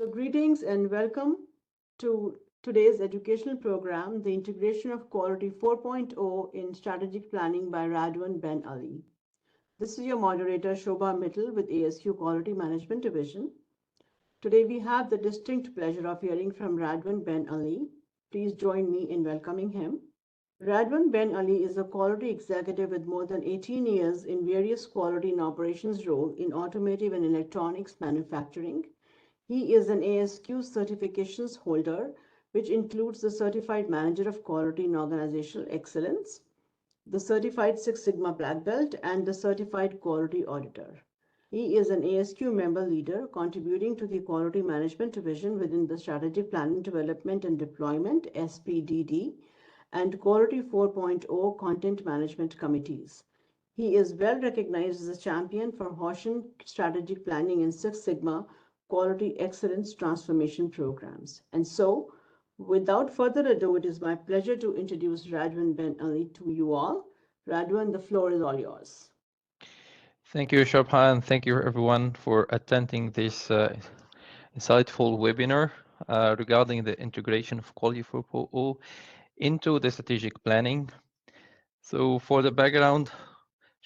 Greetings and welcome to today's educational program, The Integration of Quality 4.0 in Strategic Planning by Radhwen Ben Ali. This is your moderator, Shobha Mittal with ASQ Quality Management Division. Today we have the distinct pleasure of hearing from Radhwen Ben Ali. Please join me in welcoming him. Radhwen Ben Ali is a quality executive with more than 18 years in various quality and operations roles in automotive and electronics manufacturing. He is an ASQ certifications holder, which includes the Certified Manager of Quality and Organizational Excellence, the Certified Six Sigma Black Belt, and the Certified Quality Auditor. He is an ASQ member leader contributing to the Quality Management Division within the Strategic Planning Development and Deployment SPDD and Quality 4.0 Content Management Committees. He is well recognized as a champion for Hoshin strategic planning and Six Sigma quality excellence transformation programs. And so, without further ado, it is my pleasure to introduce Radhwen Ben Ali to you all. Radhwen, the floor is all yours. Thank you, Shobha, and thank you everyone for attending this insightful webinar regarding the integration of Quality 4.0 into the strategic planning. So for the background,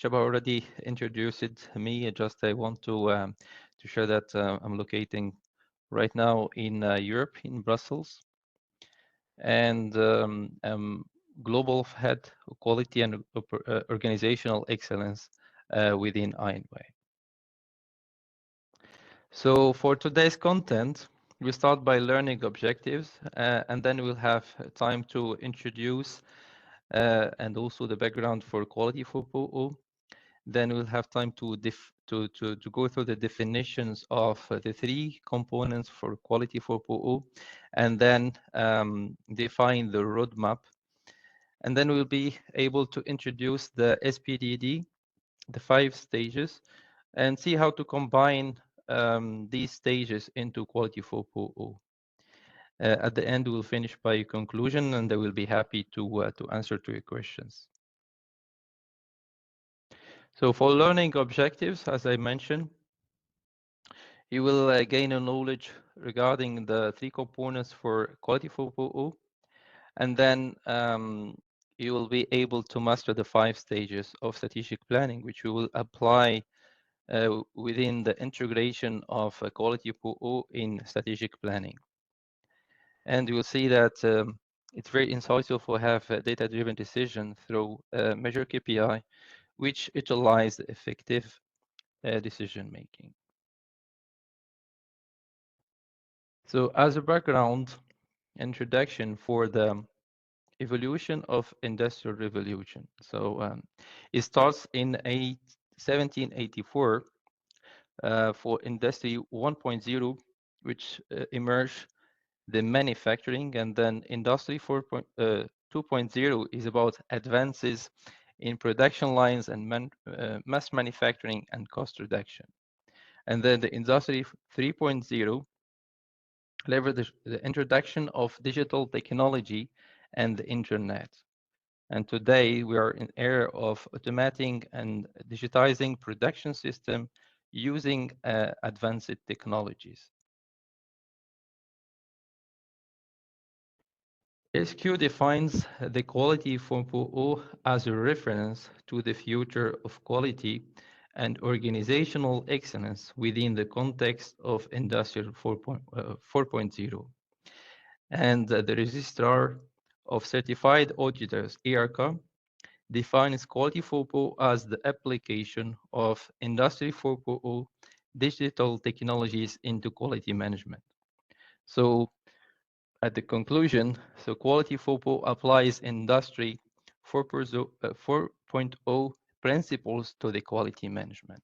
Shobha already introduced me. I want to share that I'm locating right now in Europe, in Brussels, and I'm global head of quality and organizational excellence within INWay. So for today's content, we start by learning objectives, and then we'll have time to introduce and also the background for Quality 4.0. Then we'll have time to go through the definitions of the three components for Quality 4.0, and then define the roadmap. And then we'll be able to introduce the SPDD, the 5 stages, and see how to combine these stages into Quality 4.0. At the end, we'll finish by a conclusion, and I will be happy to answer to your questions. So for learning objectives, as I mentioned, you will gain a knowledge regarding the 3 components for Quality 4.0, and then you will be able to master the 5 stages of strategic planning, which we will apply within the integration of Quality 4.0 in strategic planning. And you will see that it's very insightful to have a data-driven decision through measure KPI, which utilize effective decision making. So as a background introduction for the evolution of industrial revolution. So it starts in 1784 for Industry 1.0, which emerged the manufacturing, and then Industry 2.0 is about advances in production lines and mass manufacturing and cost reduction. And then the Industry 3.0 leveraged the introduction of digital technology and the internet. And today we are in an era of automating and digitizing production system using advanced technologies. SQ defines the Quality 4.0 as a reference to the future of quality and organizational excellence within the context of Industrial 4.0. And the Registrar of Certified Auditors, ERCA, defines Quality 4.0 as the application of Industry 4.0 digital technologies into quality management. So at the conclusion, so Quality 4.0 applies Industry 4.0 principles to the quality management.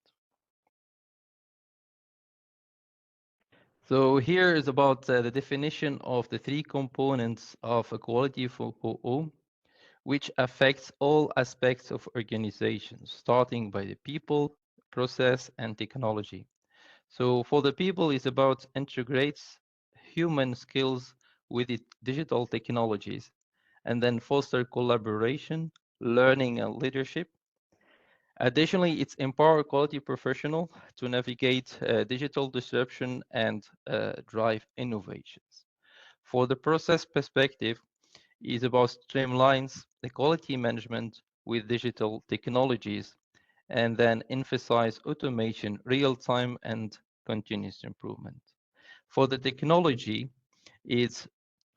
So here is about the definition of the 3 components of a Quality 4.0, which affects all aspects of organizations, starting by the people, process, and technology. So for the people, it's about integrates human skills with digital technologies, and then foster collaboration, learning, and leadership. Additionally, it's empower quality professional to navigate digital disruption and drive innovations. For the process perspective, is about streamlines the quality management with digital technologies and then emphasize automation, real-time and continuous improvement. For the technology, it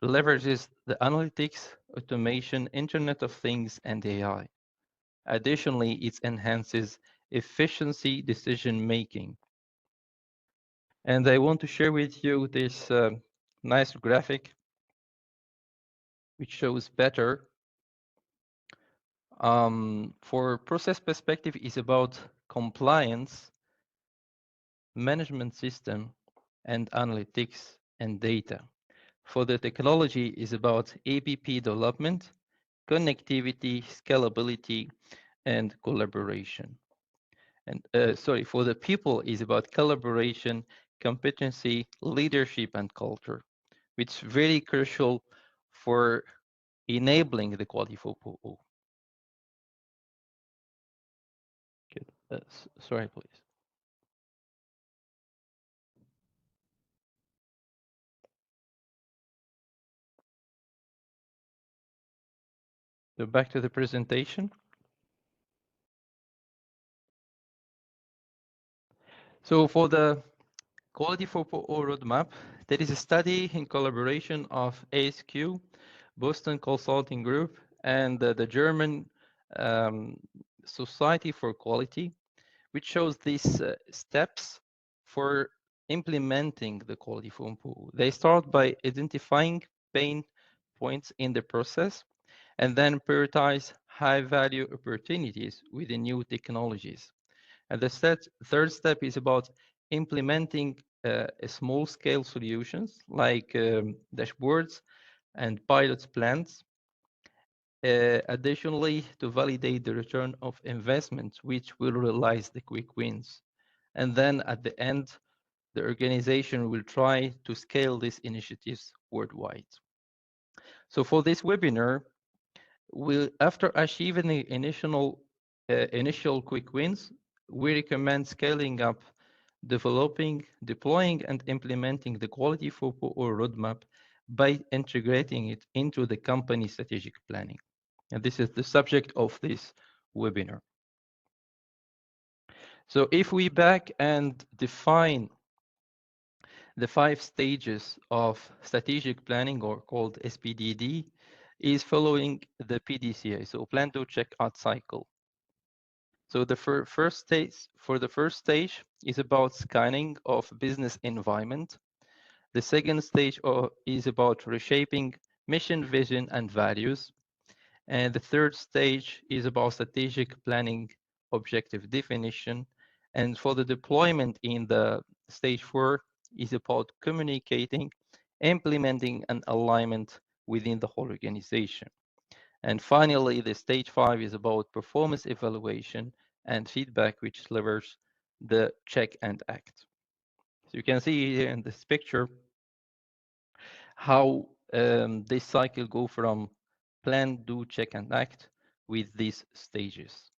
leverages the analytics, automation, Internet of Things, and AI. Additionally, it enhances efficiency decision making. And I want to share with you this nice graphic which shows better. For process perspective is about compliance, management system, and analytics and data. For the technology is about APP development, connectivity, scalability, and collaboration. And sorry, for the people is about collaboration, competency, leadership, and culture, which is very crucial for enabling the quality for PO. Good. Sorry, please. So back to the presentation. So for the Quality for PO roadmap, there is a study in collaboration of ASQ, Boston Consulting Group, and the German um, Society for Quality, which shows these steps for implementing the quality for PO. They start by identifying pain points in the process and then prioritize high-value opportunities with the new technologies. And the third step is about implementing small-scale solutions like dashboards and pilot plans. Additionally, to validate the return of investment, which will realize the quick wins. And then at the end, the organization will try to scale these initiatives worldwide. So for this webinar, after achieving the initial quick wins, we recommend scaling up, developing, deploying, and implementing the quality for or roadmap by integrating it into the company strategic planning. And this is the subject of this webinar. So if we back and define the 5 stages of strategic planning, or called SPDD, is following the PDCA, so plan, do, check, act cycle. So the first stage is about scanning of business environment. The second stage is about reshaping mission, vision, and values. And the third stage is about strategic planning, objective definition. And for the deployment in the stage 4 is about communicating, implementing, and alignment within the whole organization. And finally, the stage 5 is about performance evaluation and feedback, which delivers the check and act. So you can see here in this picture how this cycle go from plan, do, check, and act with these stages.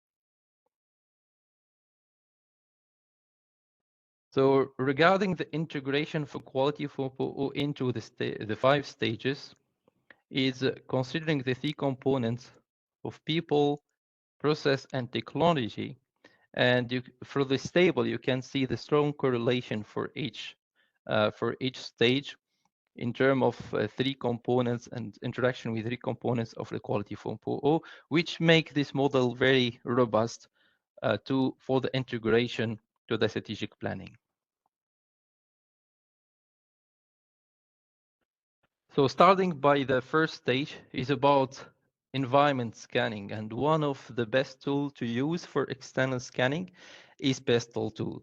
So regarding the integration for quality for PO into the 5 stages is considering the 3 components of people, process, and technology. And for this table, you can see the strong correlation for each stage in terms of 3 components and interaction with 3 components of the quality for PO, which make this model very robust for the integration to the strategic planning. So starting by the first stage is about environment scanning, and one of the best tools to use for external scanning is PESTLE tool.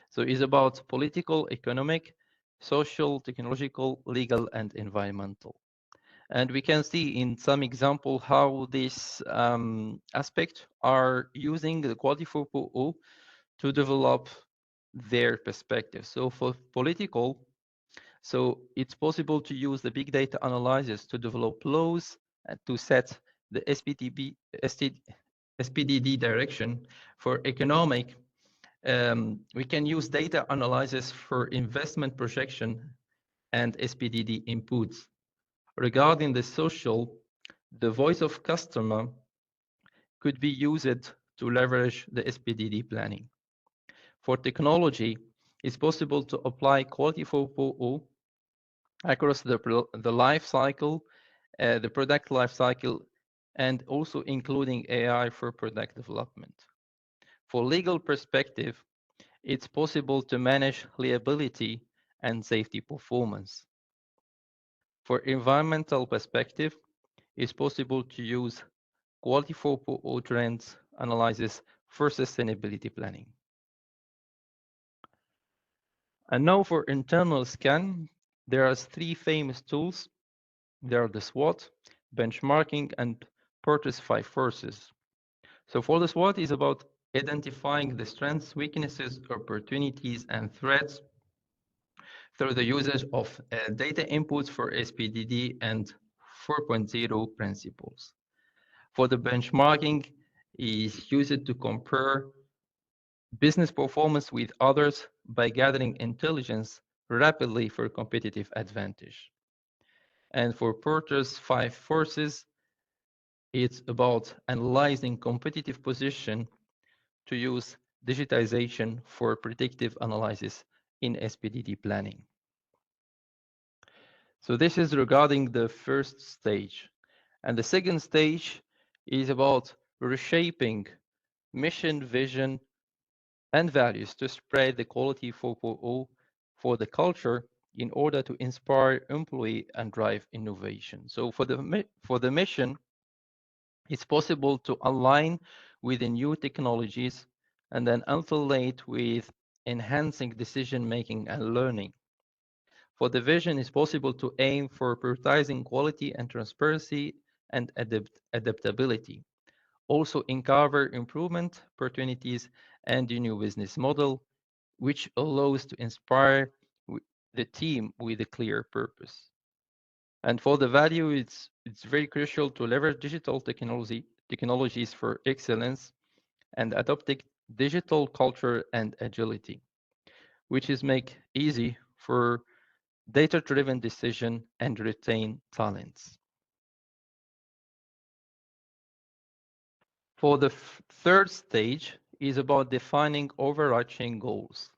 So it's about political, economic, social, technological, legal, and environmental. And we can see in some example how these aspects are using the quality for PO to develop their perspective. So for political, so it's possible to use the big data analysis to develop laws and to set the SPDD direction. For economic, we can use data analysis for investment projection and SPDD inputs. Regarding the social, the voice of customer could be used to leverage the SPDD planning. For technology, it's possible to apply quality 4.0 across the life cycle, the product life cycle, and also including AI for product development. For legal perspective, it's possible to manage liability and safety performance. For environmental perspective, it's possible to use quality 4.0 trends analysis for sustainability planning. And now for internal scan, there are three famous tools. There are the SWOT, benchmarking, and Porter's 5 forces. So for the SWOT is about identifying the strengths, weaknesses, opportunities, and threats through the usage of data inputs for SPDD and 4.0 principles. For the benchmarking is used to compare business performance with others by gathering intelligence rapidly for competitive advantage. And for Porter's 5 forces, it's about analyzing competitive position to use digitization for predictive analysis in SPDD planning. So this is regarding the first stage. And the second stage is about reshaping mission, vision, and values to spread the quality 4.0 for the culture in order to inspire employee and drive innovation. So for the mission, it's possible to align with the new technologies and then affiliate with enhancing decision-making and learning. For the vision, it's possible to aim for prioritizing quality and transparency and adaptability. Also uncover improvement opportunities and the new business model, which allows to inspire the team with a clear purpose. And for the value, it's very crucial to leverage digital technologies for excellence and adopting digital culture and agility, which is make easy for data-driven decision and retain talents. For the third stage is about defining overarching goals.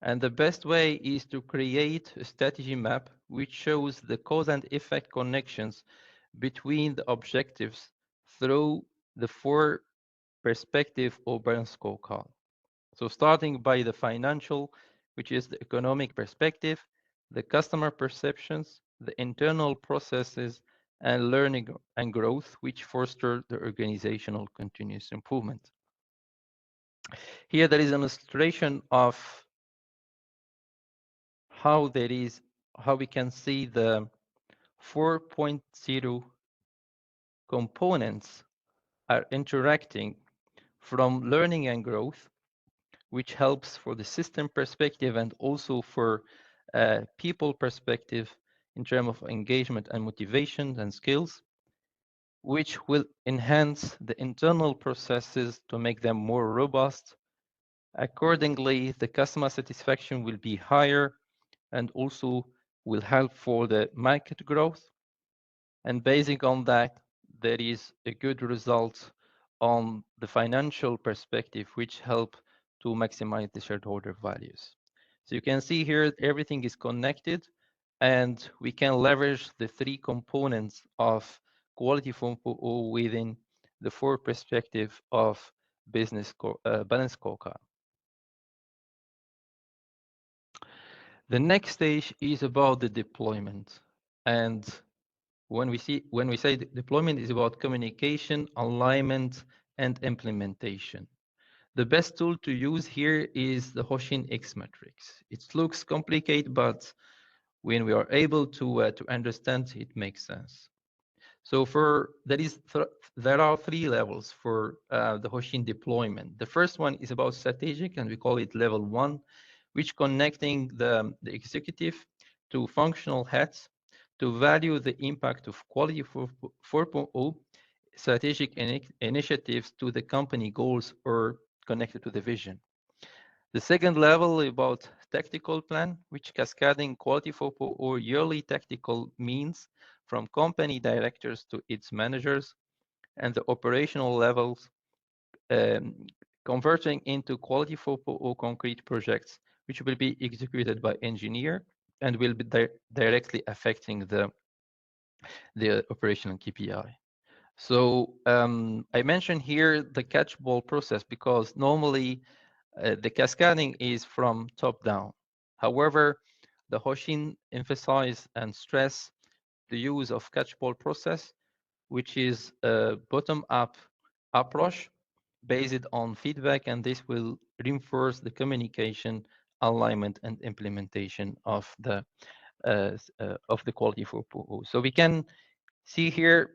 And the best way is to create a strategy map which shows the cause and effect connections between the objectives through the four perspective or balance scorecard. So starting by the financial, which is the economic perspective, the customer perceptions, the internal processes, and learning and growth, which foster the organizational continuous improvement. Here there is an illustration of how we can see the 4.0 components are interacting from learning and growth, which helps for the system perspective and also for people perspective in terms of engagement and motivation and skills, which will enhance the internal processes to make them more robust. Accordingly, the customer satisfaction will be higher and also will help for the market growth. And basing on that, there is a good result on the financial perspective, which help to maximize the shareholder values. So you can see here, everything is connected and we can leverage the three components of quality 4.0 within the four perspective of business balance scorecard. The next stage is about the deployment. And when we say deployment is about communication, alignment, and implementation. The best tool to use here is the Hoshin X matrix. It looks complicated, but when we are able to understand, it makes sense. So there are three levels for the Hoshin deployment. The first one is about strategic, and we call it level 1, which connecting the executive to functional heads to value the impact of quality 4.0, strategic initiatives to the company goals or connected to the vision. The second level is about tactical plan, which cascading quality FOPO or yearly tactical means from company directors to its managers, and the operational levels um, converting into quality FOPO or concrete projects, which will be executed by engineer and will be directly affecting the operational KPI. So I mentioned here the catchball process because normally the cascading is from top down. However, the Hoshin emphasize and stress the use of catchball process, which is a bottom-up approach based on feedback, and this will reinforce the communication, alignment, and implementation of the quality for POO. So we can see here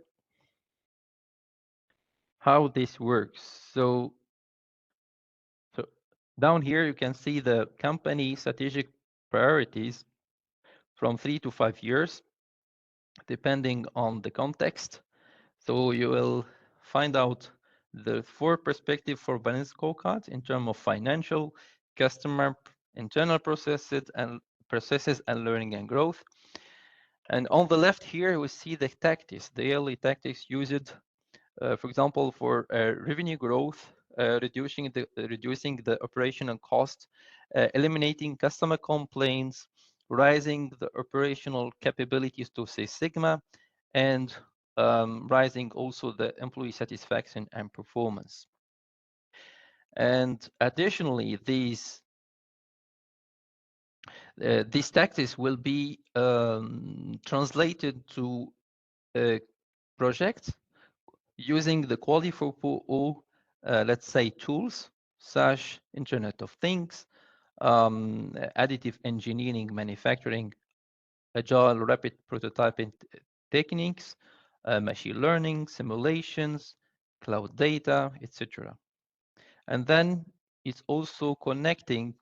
how this works. So down here, you can see the company strategic priorities from 3 to 5 years, depending on the context. So you will find out the four perspective for balanced scorecard in terms of financial, customer, internal processes and learning and growth. And on the left here, we see the tactics, the daily tactics used, for example, for revenue growth, reducing the operational cost, eliminating customer complaints, rising the operational capabilities to Six Sigma, and rising also the employee satisfaction and performance. And additionally, these tactics will be translated to projects using the quality for PO, let's say tools, such Internet of Things, additive engineering, manufacturing, agile rapid prototyping techniques, machine learning, simulations, cloud data, etc. And then it's also connecting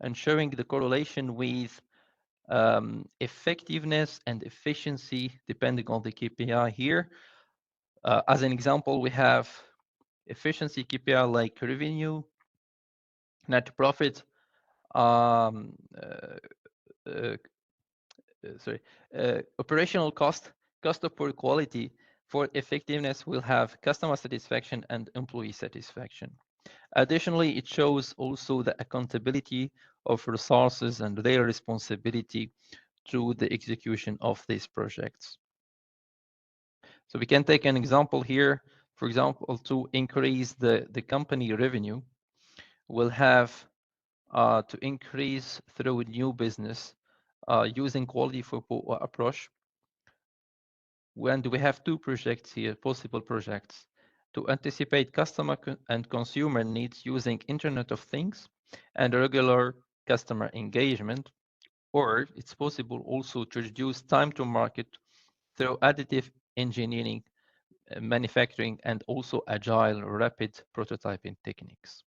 and showing the correlation with effectiveness and efficiency depending on the KPI here. As an example, we have efficiency KPI like revenue, net profit, um, uh, uh, operational cost, cost of poor quality. For effectiveness, we'll have customer satisfaction and employee satisfaction. Additionally, it shows also the accountability of resources and their responsibility to the execution of these projects. So we can take an example here. For example, to increase the company revenue, we'll have to increase through new business using quality for approach. And we have two projects here, possible projects, to anticipate customer and consumer needs using Internet of Things and regular customer engagement, or it's possible also to reduce time to market through additive engineering, manufacturing, and also agile rapid prototyping techniques.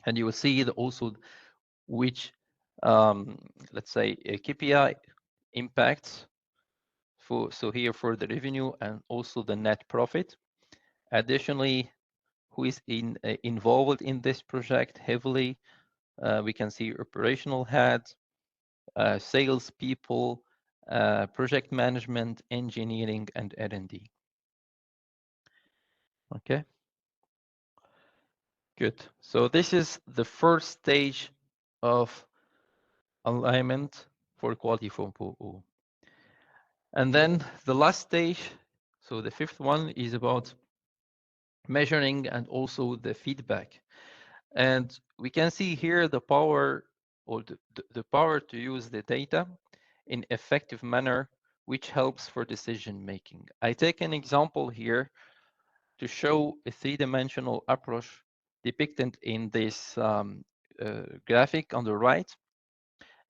And you will see also which, let's say, KPI impacts so here for the revenue and also the net profit. Additionally, who is involved in this project heavily? We can see operational heads, sales people, project management, engineering, and R&D. Okay, good. So this is the first stage of alignment for quality from PO. And then the last stage, so the fifth one, is about measuring and also the feedback. And we can see here the power or the power to use the data in effective manner, which helps for decision making. I take an example here to show a three-dimensional approach depicted in this graphic on the right.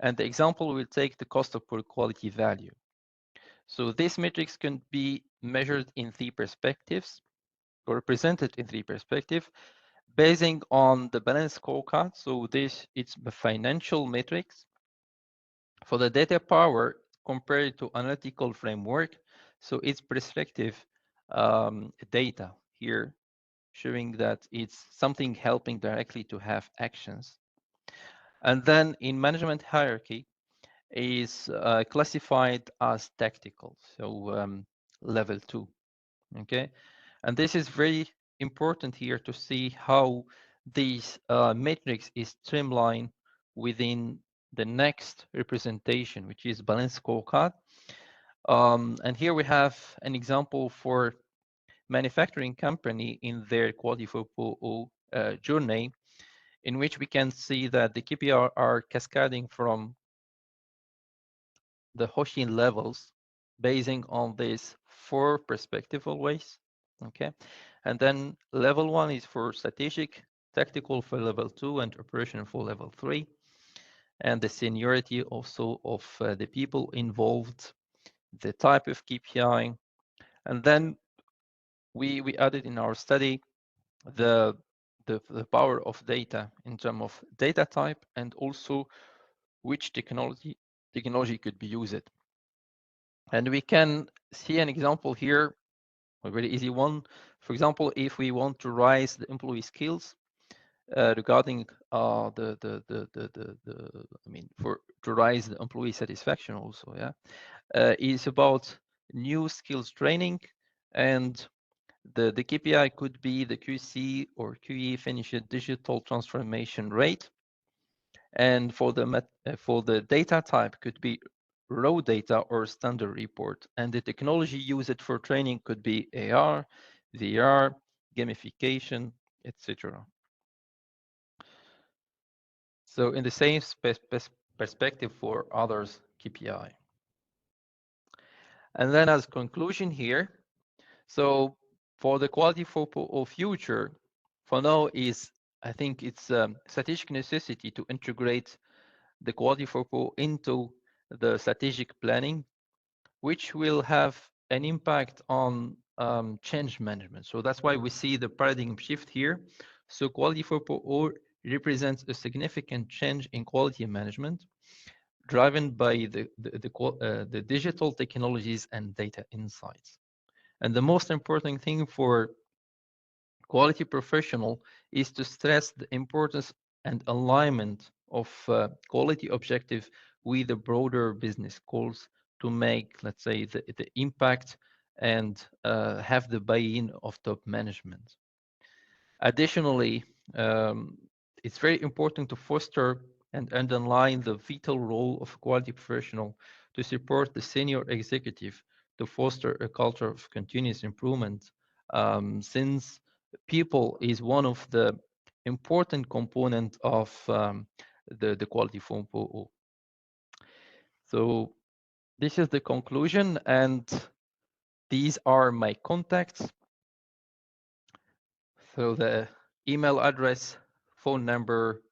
And the example will take the cost of poor quality value. So these metrics can be measured in three perspectives or represented in three perspectives basing on the balance scorecard. So this it's the financial metrics. For the data power compared to analytical framework, so its perspective data here, showing that it's something helping directly to have actions. And then in management hierarchy is classified as tactical, so level 2. Okay, and this is very important here to see how this matrix is streamlined within the next representation, which is balance scorecard. And here we have an example for manufacturing company in their quality for journey, in which we can see that the KPI are cascading from the Hoshin levels basing on these 4 perspective always. Okay, and then level 1 is for strategic, tactical for level 2, and operation for level 3, and the seniority also of the people involved, the type of KPI, and then we added in our study the power of data in terms of data type and also which technology could be used. And we can see an example here, a very easy one. For example, if we want to raise the employee skills regarding I mean, for to raise the employee satisfaction also, yeah, is about new skills training, and the KPI could be the QC or QE finished digital transformation rate. And for the data type could be raw data or standard report. And the technology used for training could be AR, VR, gamification, etc. So in the same perspective for others KPI. And then as conclusion here, so for the quality for future, for now is, I think it's a strategic necessity to integrate the quality for into the strategic planning, which will have an impact on change management. So that's why we see the paradigm shift here. So quality for represents a significant change in quality management, driven by the digital technologies and data insights. And the most important thing for quality professional is to stress the importance and alignment of quality objective with the broader business goals to make, let's say, the impact and have the buy-in of top management. Additionally, it's very important to foster and underline the vital role of quality professional to support the senior executive to foster a culture of continuous improvement, since people is one of the important component of the quality form PO. So this is the conclusion, and these are my contacts. So the email address, phone number,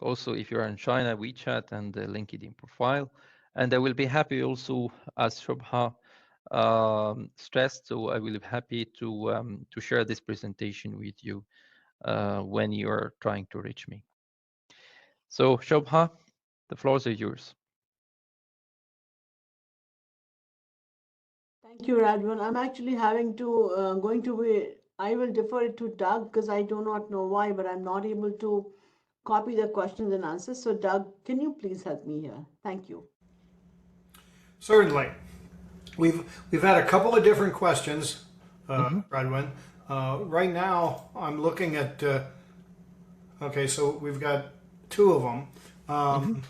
also if you're in China, WeChat, and the LinkedIn profile. And I will be happy also, as Shobha stressed, so I will be happy to share this presentation with you when you're trying to reach me. So Shobha, the floor is yours. Thank you, Radhwen. I'm actually having to going to be. I will defer it to Doug because I do not know why, but I'm not able to copy the questions and answers. So, Doug, can you please help me here? Thank you. Certainly. We've had a couple of different questions, Radhwen. Right now, I'm looking at. Okay, so we've got two of them.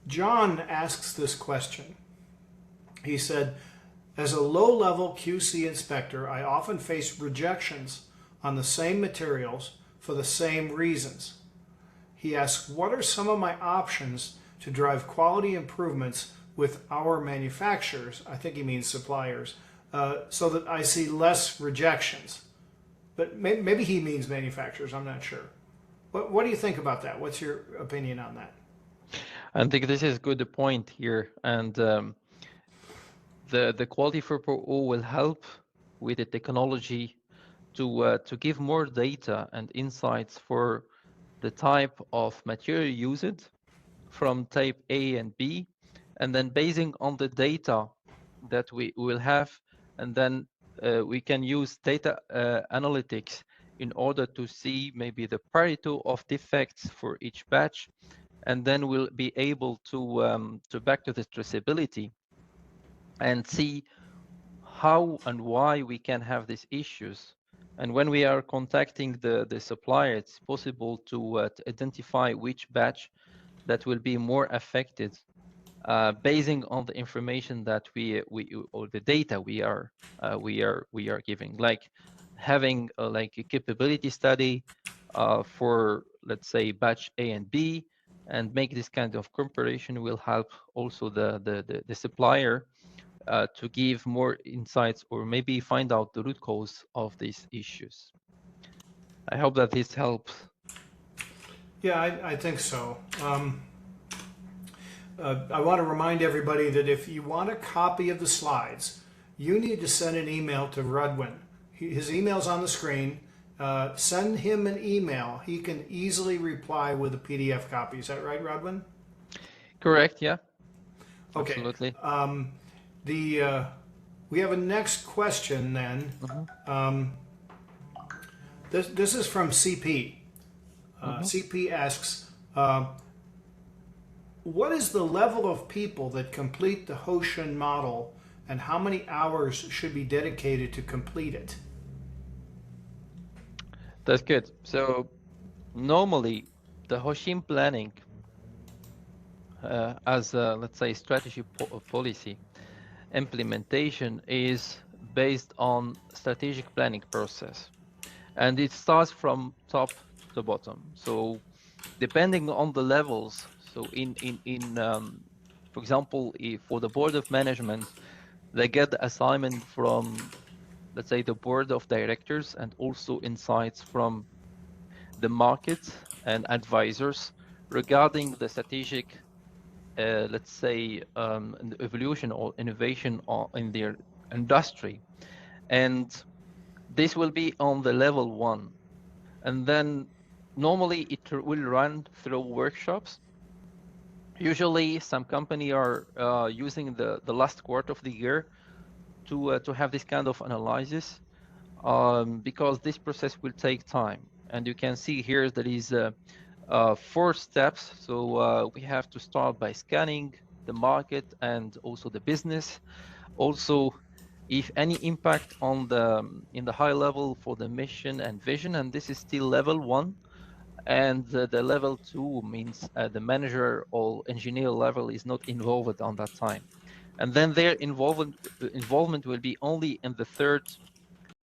John asks this question. He said, as a low-level QC inspector, I often face rejections on the same materials for the same reasons. He asks, what are some of my options to drive quality improvements with our manufacturers, I think he means suppliers, so that I see less rejections? But maybe he means manufacturers, I'm not sure. What do you think about that? What's your opinion on that? I think this is a good point here. And the quality for PO will help with the technology to give more data and insights for the type of material used from type A and B, and then basing on the data that we will have, and then we can use data analytics in order to see maybe the Pareto of defects for each batch, and then we'll be able to back to the traceability and see how and why we can have these issues. And when we are contacting the supplier, it's possible to identify which batch that will be more affected, basing on the information that we or the data we are giving, like having like a capability study for, let's say, batch A and B, and make this kind of comparison will help also the supplier to give more insights or maybe find out the root cause of these issues. I hope that this helps. Yeah, I think so. I want to remind everybody that if you want a copy of the slides, you need to send an email to Radhwen. His email's on the screen. Send him an email. He can easily reply with a PDF copy. Is that right, Radhwen? Correct, yeah. Okay. Absolutely. We have a next question then. This is from CP. CP asks, what is the level of people that complete the Hoshin model, and how many hours should be dedicated to complete it? That's good. So normally the Hoshin planning as a, let's say, strategy policy implementation is based on strategic planning process, and it starts from top to bottom. So depending on the levels, so for example, if for the board of management, they get the assignment from, let's say, the board of directors, and also insights from the market and advisors regarding the strategic, let's say, evolution or innovation in their industry. And this will be on the level 1. And then normally it will run through workshops. Usually some company are using the last quarter of the year to have this kind of analysis, because this process will take time. And you can see here there is 4 steps. So we have to start by scanning the market and also the business. Also, if any impact on in the high level for the mission and vision, and this is still level 1. And the level 2 means the manager or engineer level is not involved on that time. And then their involvement will be only in the third